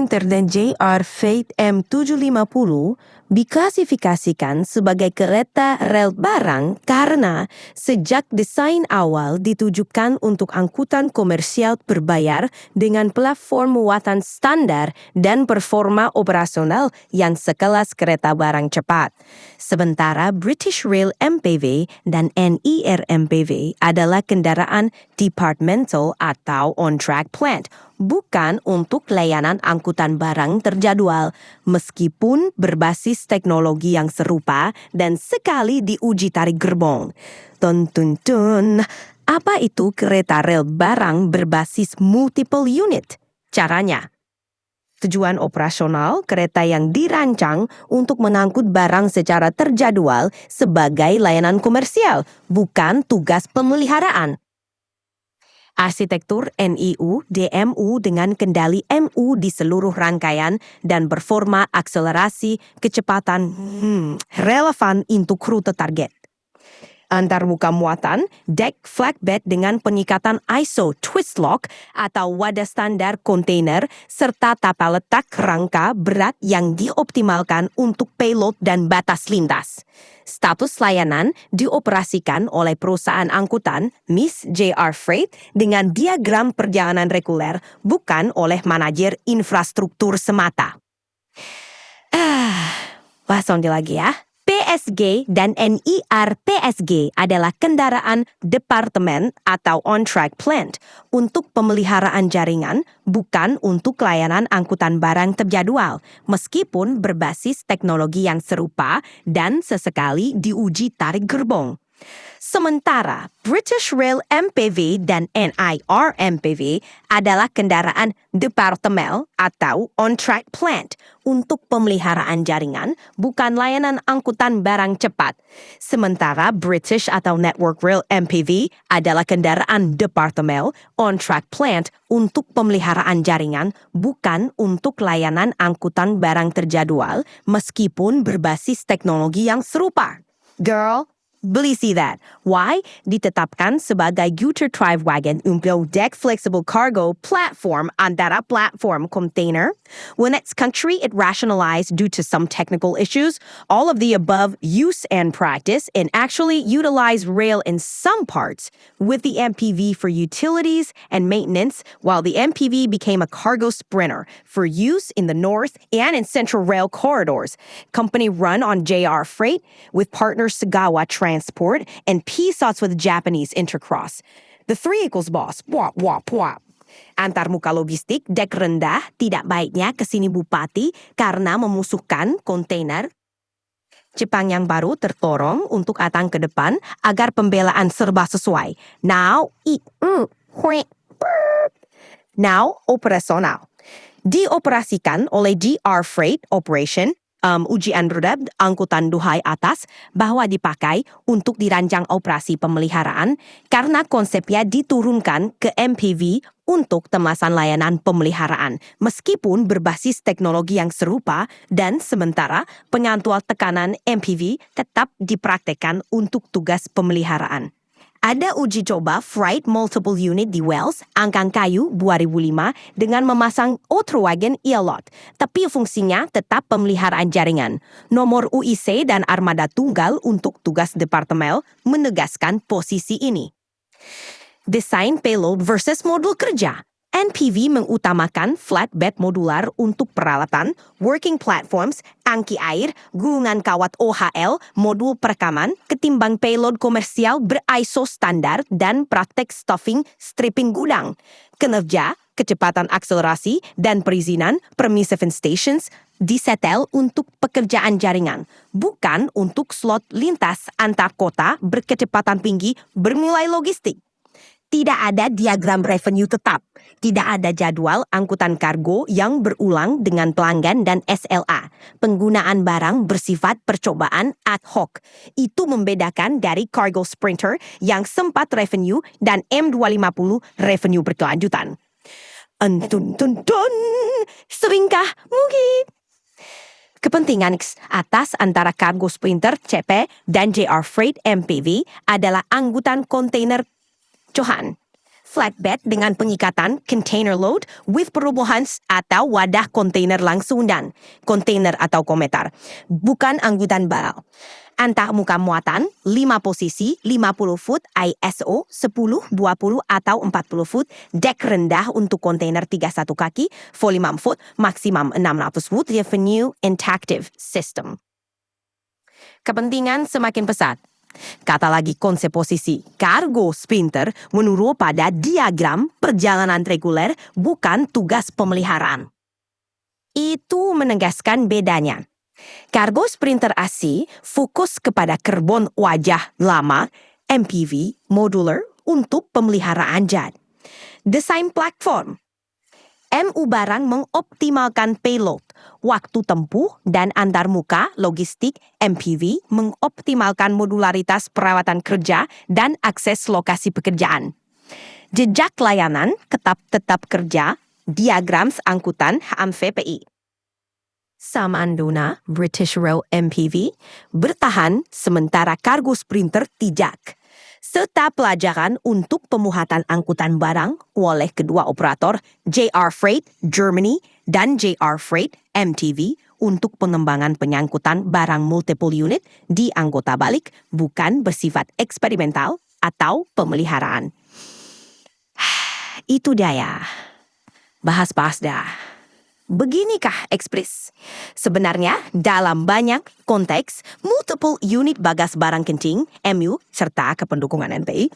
Sprinter dan JR Freight M750 diklasifikasikan sebagai kereta rel barang karena sejak desain awal ditujukan untuk angkutan komersial berbayar dengan platform muatan standar dan performa operasional yang sekelas kereta barang cepat. Sementara British Rail MPV dan NIR MPV adalah kendaraan departmental atau on-track plant, bukan untuk layanan angkutan barang terjadwal, meskipun berbasis teknologi yang serupa dan sekali diuji tarik gerbong. Tun. Apa itu kereta rel barang berbasis multiple unit? Caranya. Tujuan operasional kereta yang dirancang untuk mengangkut barang secara terjadwal sebagai layanan komersial, bukan tugas pemeliharaan. Arsitektur NIU DMU dengan kendali MU di seluruh rangkaian dan performa akselerasi kecepatan relevan untuk rute target. Antarmuka muatan, deck flatbed dengan penyikatan ISO twist lock atau wadah standar kontainer serta tata letak rangka berat yang dioptimalkan untuk payload dan batas lintas. Status layanan dioperasikan oleh perusahaan angkutan Miss JR Freight dengan diagram perjalanan reguler, bukan oleh manajer infrastruktur semata. Bahas lagi ya. PSG dan NIR PSG adalah kendaraan departemen atau on-track plant untuk pemeliharaan jaringan, bukan untuk layanan angkutan barang terjadwal, meskipun berbasis teknologi yang serupa dan sesekali diuji tarik gerbong. Sementara British Rail MPV dan NIR MPV adalah kendaraan departemen atau on-track plant untuk pemeliharaan jaringan, bukan layanan angkutan barang cepat. Sementara British atau Network Rail MPV adalah kendaraan departemen on-track plant untuk pemeliharaan jaringan, bukan untuk layanan angkutan barang terjadwal, meskipun berbasis teknologi yang serupa. Girl, beli see that. Why? Ditetapkan sebagai Gutter Drive Wagon untuk deck flexible cargo platform antara platform container. When its country it rationalized due to some technical issues, all of the above use and practice and actually utilize rail in some parts with the MPV for utilities and maintenance, while the MPV became a cargo sprinter for use in the north and in central rail corridors. Company run on JR Freight with partner Sagawa Transport and PSOTs with Japanese Intercross. The 3 equals boss. Wap, wap, wap. Antarmuka logistik, dek rendah, tidak baiknya kesini bupati karena memusuhkan kontainer. Jepang yang baru tertorong untuk atang ke depan agar pembelaan serba sesuai. Now operasional. Dioperasikan oleh JR Freight Operation, ujian berat angkutan duhai atas bahwa dipakai untuk dirancang operasi pemeliharaan karena konsepnya diturunkan ke MPV untuk kemasan layanan pemeliharaan meskipun berbasis teknologi yang serupa dan sementara pengatur tekanan MPV tetap dipraktekkan untuk tugas pemeliharaan. Ada uji coba Freight Multiple Unit di Wales, Angkangkayu, 2005 dengan memasang Autowagen E-Lot, tapi fungsinya tetap pemeliharaan jaringan. Nomor UIC dan armada tunggal untuk tugas departemen menegaskan posisi ini. Desain payload versus modul kerja. NPV mengutamakan flatbed modular untuk peralatan, working platforms, tangki air, gulungan kawat OHL, modul perekaman, ketimbang payload komersial ber-ISO standar dan praktek stuffing stripping gudang. Kinerja, kecepatan akselerasi, dan perizinan permissive stations disetel untuk pekerjaan jaringan, bukan untuk slot lintas antar kota berkecepatan tinggi bernilai logistik. Tidak ada diagram revenue tetap. Tidak ada jadwal angkutan kargo yang berulang dengan pelanggan dan SLA. Penggunaan barang bersifat percobaan ad hoc. Itu membedakan dari Cargo Sprinter yang sempat revenue dan M250 revenue berkelanjutan. Seringkah mungkin? Kepentingan atas antara Cargo Sprinter CP dan JR Freight MPV adalah angkutan kontainer Johan. flatbed dengan pengikatan container load with perubahan atau wadah kontainer langsung dan kontainer atau kometer, bukan angkutan barang. Antar muka muatan 5 posisi 50 foot ISO 10, 20 atau 40 foot, dek rendah untuk kontainer 31 kaki, 45 foot, maksimum 600 foot, revenue interactive system. Kepentingan semakin pesat. Kata lagi konsep posisi, kargo sprinter menurut pada diagram perjalanan reguler bukan tugas pemeliharaan. Itu menegaskan bedanya. Kargo sprinter AC fokus kepada karbon wajah lama, MPV, modular untuk pemeliharaan jet. Desain platform. MU Barang mengoptimalkan payload, waktu tempuh dan antarmuka logistik. MPV mengoptimalkan modularitas perawatan kerja dan akses lokasi pekerjaan. Jejak layanan tetap kerja, diagram angkutan HMVPI. Samanduna British Rail MPV bertahan sementara kargo sprinter tidak. Serta pelajaran untuk pemuhatan angkutan barang oleh kedua operator JR Freight Germany dan JR Freight MTV untuk pengembangan penyangkutan barang multiple unit di anggota balik bukan bersifat eksperimental atau pemeliharaan. Itu dia. Bahas-bahas dah. Beginikah Ekspres? Sebenarnya dalam banyak konteks multiple unit bagas barang kencing, MU, serta kependukungan NPI